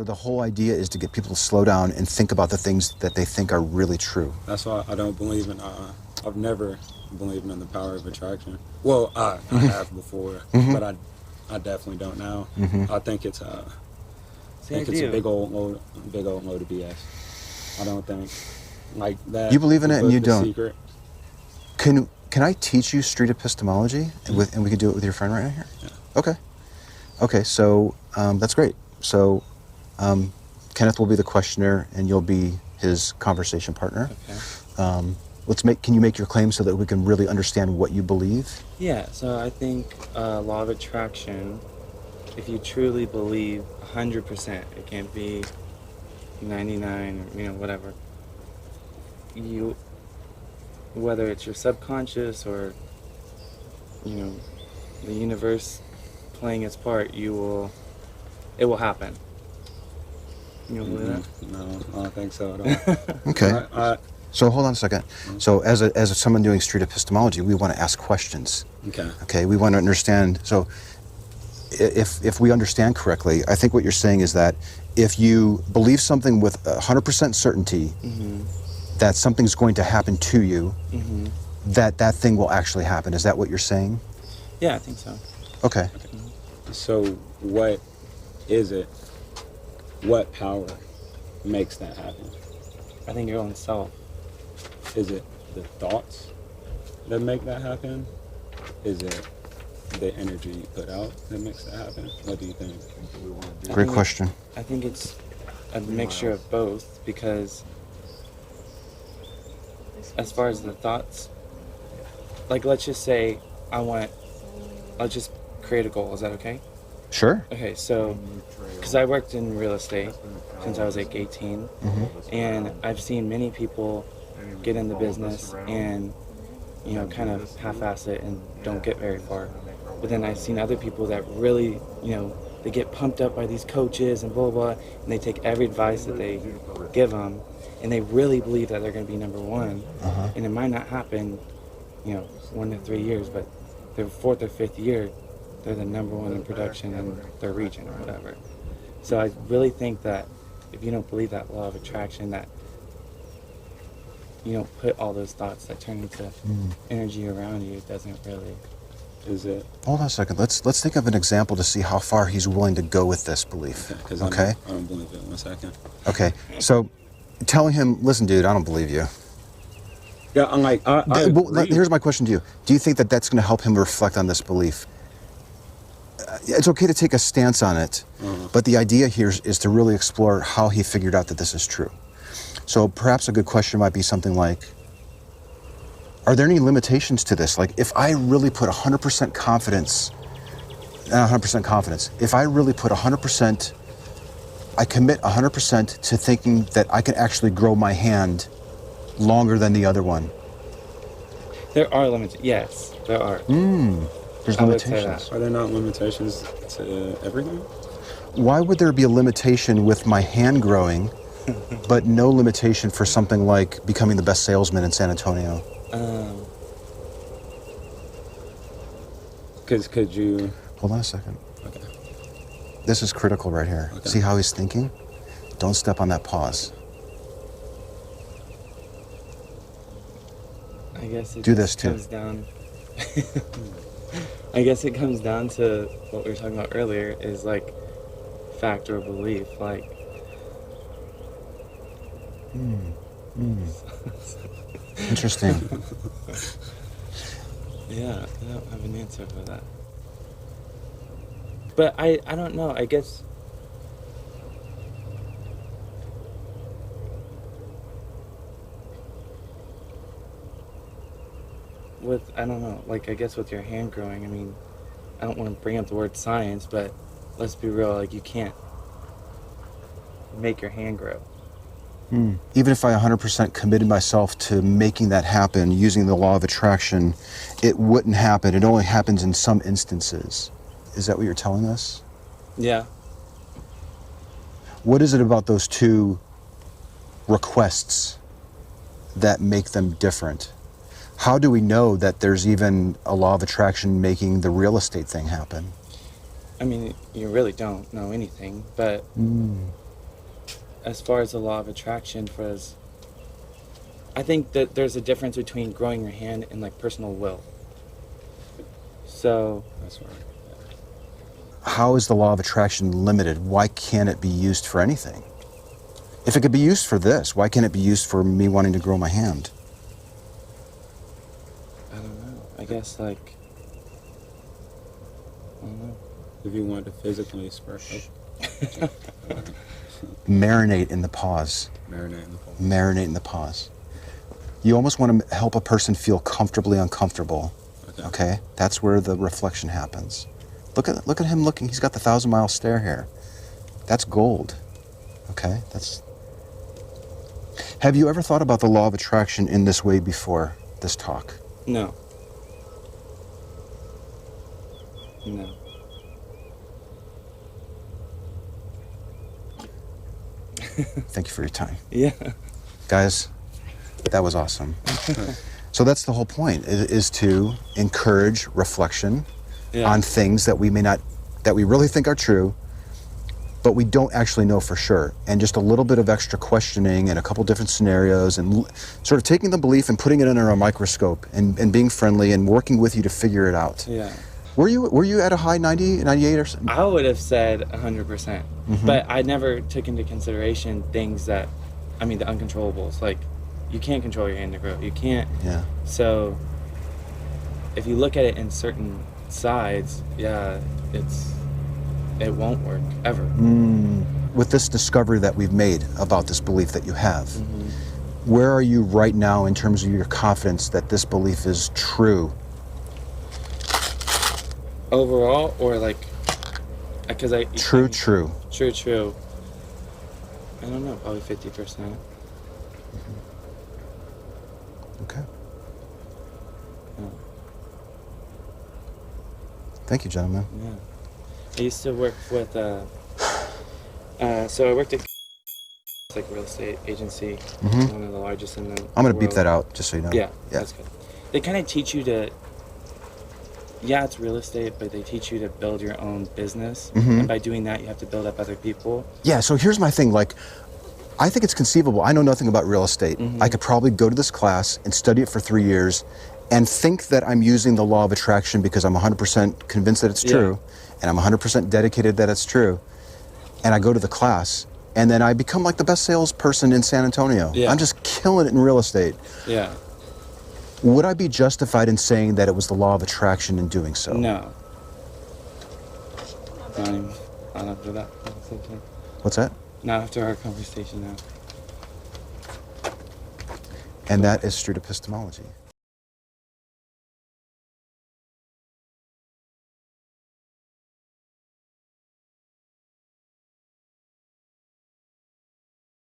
So the whole idea is to get people to slow down and think about the things that they think are really true. That's why I don't believe in, I've never believed in the power of attraction. Well, I have before, but I definitely don't now. I think it's a big old load of BS. I don't think like that. You believe in it and you don't. Secret. Can I teach you street epistemology and we can do it with your friend right here? Yeah. Okay, so that's great. So Kenneth will be the questioner and you'll be his conversation partner. Okay. Can you make your claim so that we can really understand what you believe? Yeah, so I think law of attraction, if you truly believe 100%, it can't be 99 or whatever. Whether it's your subconscious or the universe playing its part, it will happen. You believe that? No, I don't think so at all. Okay. So hold on a second. So as someone doing street epistemology, we want to ask questions. Okay. We want to understand. So if we understand correctly, I think what you're saying is that if you believe something with 100% certainty that something's going to happen to you, that thing will actually happen. Is that what you're saying? Yeah, I think so. Okay. So what is it? What power makes that happen? I think your own self. Is it the thoughts that make that happen? Is it the energy you put out that makes that happen? What do you think? Great question. I think it's a mixture of both, because as far as the thoughts, like let's just say I'll just create a goal. Is that okay? Sure. Okay, so because I worked in real estate since I was like 18, and I've seen many people get in the business and kind of half-ass it and don't get very far. But then I've seen other people that really they get pumped up by these coaches and blah blah, and they take every advice that they give them, and they really believe that they're going to be number one. And it might not happen 1 to 3 years, but their 4th or 5th year they're the number one in production in their region or whatever. So I really think that if you don't believe that law of attraction, that you don't put all those thoughts that turn into energy around you, it doesn't really. Is it? Hold on a second. Let's think of an example to see how far he's willing to go with this belief. Okay? I don't believe it. 1 second. Okay. So telling him, listen, dude, I don't believe you. Yeah, I'm like, here's my question to you. Do you think that that's going to help him reflect on this belief? It's okay to take a stance on it, but the idea here is to really explore how he figured out that this is true. So perhaps a good question might be something like, are there any limitations to this? Like, if I really put 100% confidence, if I really put 100%, I commit 100% to thinking that I can actually grow my hand longer than the other one. There are limitations. Yes, there are. There's limitations. Are there not limitations to everything? Why would there be a limitation with my hand growing, but no limitation for something like becoming the best salesman in San Antonio? Could you... Hold on a second. Okay. This is critical right here. Okay. See how he's thinking? Don't step on that pause. I guess it Do this too. comes down. I guess it comes down to what we were talking about earlier, is like fact or belief. Like. Interesting. Yeah, I don't have an answer for that. But I don't know. I guess. I don't know, like, I guess with your hand growing, I mean, I don't want to bring up the word science, but let's be real, like, you can't make your hand grow. Even if I 100% committed myself to making that happen using the law of attraction, it wouldn't happen. It only happens in some instances. Is that what you're telling us? Yeah. What is it about those two requests that make them different? How do we know that there's even a law of attraction making the real estate thing happen? I mean, you really don't know anything, but as far as the law of attraction, I think that there's a difference between growing your hand and like personal will. So That's right. How is the law of attraction limited? Why can't it be used for anything? If it could be used for this, why can't it be used for me wanting to grow my hand? I don't know. I guess like, I don't know. If you want to physically express Marinate in the pause. marinate in the pause. Marinate in the pause. You almost want to help a person feel comfortably uncomfortable. Okay? That's where the reflection happens. Look at him looking. He's got the 1,000-mile stare here. That's gold. Okay? Have you ever thought about the law of attraction in this way before this talk? No. No. Thank you for your time. Yeah. Guys, that was awesome. So that's the whole point, is to encourage reflection on things that we really think are true, but we don't actually know for sure. And just a little bit of extra questioning and a couple different scenarios and sort of taking the belief and putting it under a microscope and being friendly and working with you to figure it out. Yeah. Were you at a high 90, 98 or something? I would have said 100%, but I never took into consideration things the uncontrollables. Like, you can't control your hand to grow. You can't. Yeah. So, if you look at it in certain sides, it won't work ever. With this discovery that we've made about this belief that you have, where are you right now in terms of your confidence that this belief is true? Overall, or like, because True. True. I don't know, probably 50%. Okay. Yeah. Thank you, gentlemen. Yeah. I used to work with, so I worked at like real estate agency, one of the largest in the I'm going to beep world. that out, just so you know. Yeah, that's good. They kind of teach you to, it's real estate, but they teach you to build your own business. And by doing that, you have to build up other people. Yeah, so here's my thing. Like, I think it's conceivable. I know nothing about real estate. I could probably go to this class and study it for 3 years and think that I'm using the law of attraction because I'm 100% convinced that it's true, and I'm 100% dedicated that it's true. And I go to the class, and then I become like the best salesperson in San Antonio. Yeah. I'm just killing it in real estate. Yeah. Would I be justified in saying that it was the law of attraction in doing so? No. Not after that. What's that? Not after our conversation now. And that is Street Epistemology.